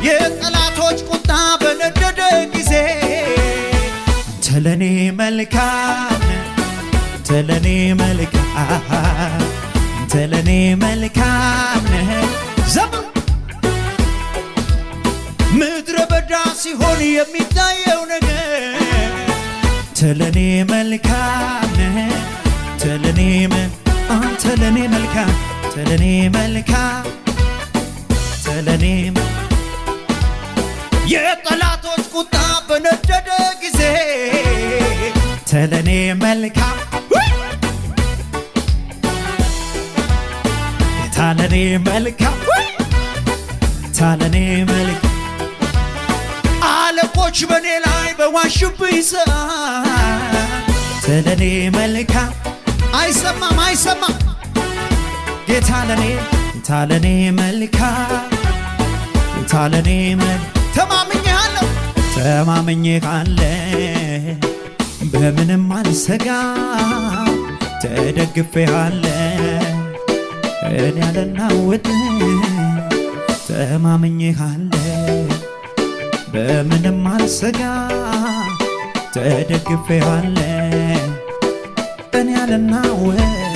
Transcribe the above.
የጠላቶች ቁጣ በነደደ ጊዜ አንተ ለኔ መልካም አንተ ለኔ መልካም አንተ ለኔ መልካም ነህ ዘመን ምድረ በዳ ሲሆን የሚታየው ነገር አንተ ለኔ መልካም ነህ አንተ ለኔ መልካም አንተ ለኔ መልካም አንተ ለኔ የጠላቶች ቁጣ በነደደ ጊዜ አንተ ለኔ መልካም አንተ ለኔ መልካም አንተ ለኔ መልካም አለቆች በኔ ላይ በዋሹብኝ ሰዓት ለኔ መልካም አይሰማም ጌታ ለኔ መልካም ጌታ ለኔ ተማምኜሃለሁ በምንም አልሰጋም ተደግፌሃለሁ እኔ አልናወጥም ተማምኜሃለሁ በምንም አልሰጋም ተደግፌሃለሁ እኔ አልናወጥም